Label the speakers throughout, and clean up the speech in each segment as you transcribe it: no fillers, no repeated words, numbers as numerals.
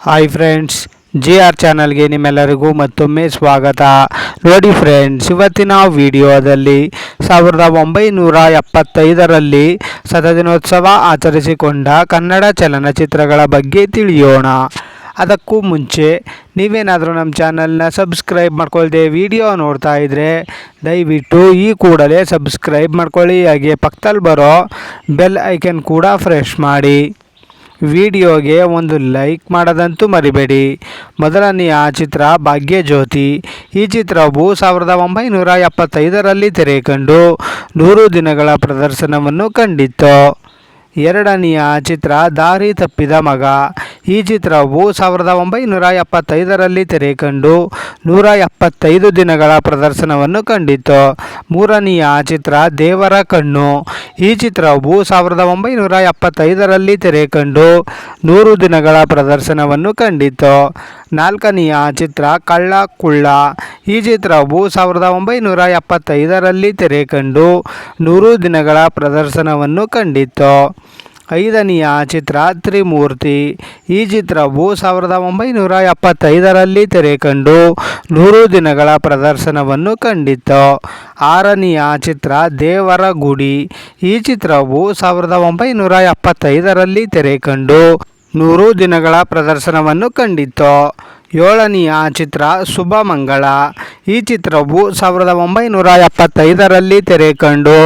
Speaker 1: Hi friends, G R ಚಾನಲ್ಗೆ ನಿಮ್ಮೆಲ್ಲರಿಗೂ ಮತ್ತೊಮ್ಮೆ ಸ್ವಾಗತ. ನೋಡಿ ಫ್ರೆಂಡ್ಸ್, ಇವತ್ತಿನ ವಿಡಿಯೋದಲ್ಲಿ 1975ರಲ್ಲಿ ಶತದಿನೋತ್ಸವ ಆಚರಿಸಿಕೊಂಡ ಕನ್ನಡ ಚಲನಚಿತ್ರಗಳ ಬಗ್ಗೆ ತಿಳಿಯೋಣ. ಅದಕ್ಕೂ ಮುಂಚೆ ನೀವೇನಾದರೂ ನಮ್ಮ ಚಾನಲ್ನ ಸಬ್ಸ್ಕ್ರೈಬ್ ಮಾಡ್ಕೊಳ್ದೆ ವಿಡಿಯೋ ನೋಡ್ತಾ ಇದ್ದರೆ ದಯವಿಟ್ಟು ಈ ಕೂಡಲೇ ಸಬ್ಸ್ಕ್ರೈಬ್ ಮಾಡ್ಕೊಳ್ಳಿ. ಹಾಗೆ ಪಕ್ಕದಲ್ಲಿ ಬರೋ ಬೆಲ್ ಐಕನ್ ಕೂಡ ಪ್ರೆಸ್ ಮಾಡಿ. ವಿಡಿಯೋಗೆ ಒಂದು ಲೈಕ್ ಮಾಡೋದಂತೂ ಮರಿಬೇಡಿ. ಮೊದಲನೆಯ ಚಿತ್ರ ಭಾಗ್ಯಜ್ಯೋತಿ. ಈ ಚಿತ್ರವು 1975ರಲ್ಲಿ ತೆರೆ ಕಂಡು 100 ದಿನಗಳ ಪ್ರದರ್ಶನವನ್ನು ಕಂಡಿತ್ತು. ಎರಡನೆಯ ಚಿತ್ರ ದಾರಿ ತಪ್ಪಿದ ಮಗ. ಈ ಚಿತ್ರವು 1975ರಲ್ಲಿ ತೆರೆ ಕಂಡು 175 ದಿನಗಳ ಪ್ರದರ್ಶನವನ್ನು ಕಂಡಿತ್ತು. ಮೂರನೆಯ ಚಿತ್ರ ದೇವರ ಕಣ್ಣು. ಈ ಚಿತ್ರವು 1975ರಲ್ಲಿ ತೆರೆ ಕಂಡು 100 ದಿನಗಳ ಪ್ರದರ್ಶನವನ್ನು ಕಂಡಿತ್ತು. ನಾಲ್ಕನೆಯ ಚಿತ್ರ ಕಳ್ಳ ಕುಳ್ಳ. ಈ ಚಿತ್ರವು 1975ರಲ್ಲಿ ತೆರೆ ಕಂಡು 100 ದಿನಗಳ ಪ್ರದರ್ಶನವನ್ನು ಕಂಡಿತ್ತು. ಐದನೆಯ ಚಿತ್ರ ತ್ರಿಮೂರ್ತಿ. ಈ ಚಿತ್ರವು 1975ರಲ್ಲಿ ತೆರೆ ಕಂಡು 100 ದಿನಗಳ ಪ್ರದರ್ಶನವನ್ನು ಕಂಡಿತ್ತು. ಆರನೆಯ ಚಿತ್ರ ದೇವರ ಗುಡಿ. ಈ ಚಿತ್ರವು 1975ರಲ್ಲಿ ತೆರೆ ಕಂಡು 100 ದಿನಗಳ ಪ್ರದರ್ಶನವನ್ನು ಕಂಡಿತ್ತು. ಏಳನೆಯ ಚಿತ್ರ ಶುಭಮಂಗಳ. ಈ ಚಿತ್ರವು 1975ರಲ್ಲಿ ತೆರೆ ಕಂಡು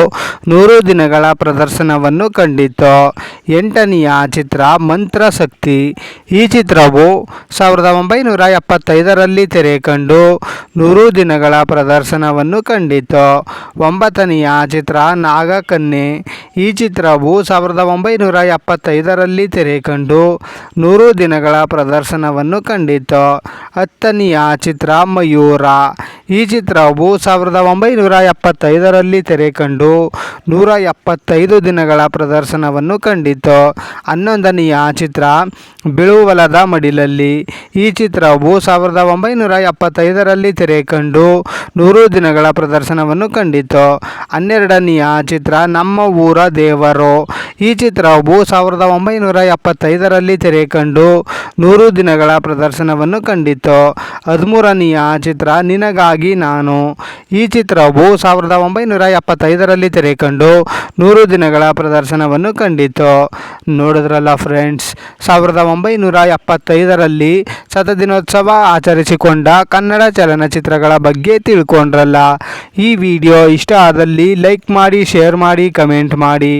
Speaker 1: 100 ದಿನಗಳ ಪ್ರದರ್ಶನವನ್ನು ಕಂಡಿತ್ತು. ಎಂಟನೆಯ ಚಿತ್ರ ಮಂತ್ರಶಕ್ತಿ. ಈ ಚಿತ್ರವು 1975ರಲ್ಲಿ ತೆರೆ ಕಂಡು 100 ದಿನಗಳ ಪ್ರದರ್ಶನವನ್ನು ಕಂಡಿತ್ತು. ಒಂಬತ್ತನೆಯ ಚಿತ್ರ ನಾಗಕನ್ಯೆ. ಈ ಚಿತ್ರವು 1975ರಲ್ಲಿ ತೆರೆ ಕಂಡು 100 ದಿನಗಳ ಪ್ರದರ್ಶನವನ್ನು ಕಂಡಿತ್ತು. ಹತ್ತನೆಯ ಚಿತ್ರ ಮಯೂರ. ಈ ಚಿತ್ರವು 1975ರಲ್ಲಿ ತೆರೆ ಕಂಡು 175 ದಿನಗಳ ಪ್ರದರ್ಶನವನ್ನು ಕಂಡಿತ್ತು. ಹನ್ನೊಂದನೆಯ ಚಿತ್ರ ಬಿಳುವಲದ ಮಡಿಲಲ್ಲಿ. ಈ ಚಿತ್ರವು 1975ರಲ್ಲಿ ತೆರೆ ಕಂಡು 100 ದಿನಗಳ ಪ್ರದರ್ಶನವನ್ನು ಕಂಡಿತ್ತು. ಹನ್ನೆರಡನೆಯ ಚಿತ್ರ ನಮ್ಮ ಊರ ದೇವರು. ಈ ಚಿತ್ರವು 1975ರಲ್ಲಿ ತೆರೆ ಕಂಡು 100 ದಿನಗಳ ಪ್ರದರ್ಶನವನ್ನು ಕಂಡಿತ್ತು. 13ನೆಯ ಚಿತ್ರ ನಿನಗಾಗಿ ನಾನು. ಈ ಚಿತ್ರವು 1975ರಲ್ಲಿ ತೆರೆ ಕಂಡು 100 ದಿನಗಳ ಪ್ರದರ್ಶನವನ್ನು ಕಂಡಿತ್ತು. ನೋಡಿದ್ರಲ್ಲ ಫ್ರೆಂಡ್ಸ್, 1975ರಲ್ಲಿ ಶತದಿನೋತ್ಸವ ಆಚರಿಸಿಕೊಂಡ ಕನ್ನಡ ಚಲನಚಿತ್ರಗಳ ಬಗ್ಗೆ ತಿಳ್ಕೊಂಡ್ರಲ್ಲ. ಈ ವಿಡಿಯೋ ಇಷ್ಟ ಆದಲ್ಲಿ ಲೈಕ್ ಮಾಡಿ, ಶೇರ್ ಮಾಡಿ, ಕಮೆಂಟ್ ಮಾಡಿ.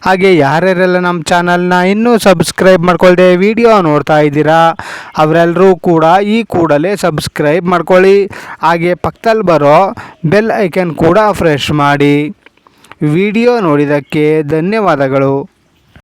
Speaker 1: ಹಾಗೆ ಯಾರ್ಯಾರೆಲ್ಲ ನಮ್ಮ ಚಾನಲ್ನ ಇನ್ನೂ ಸಬ್ಸ್ಕ್ರೈಬ್ ಮಾಡ್ಕೊಳ್ದೆ ವಿಡಿಯೋ ನೋಡ್ತಾ ಇದ್ದೀರಾ ಅವರೆಲ್ಲರೂ ಕೂಡ ಈ ಕೂಡಲೇ ಸಬ್ಸ್ಕ್ರೈಬ್ ಮಾಡ್ಕೊಳ್ಳಿ. ಹಾಗೆ ಪಕ್ಕದಲ್ಲಿ ಬರೋ ಬೆಲ್ ಐಕನ್ ಕೂಡ ಪ್ರೆಸ್ ಮಾಡಿ. ವಿಡಿಯೋ ನೋಡಿದ್ದಕ್ಕೆ ಧನ್ಯವಾದಗಳು.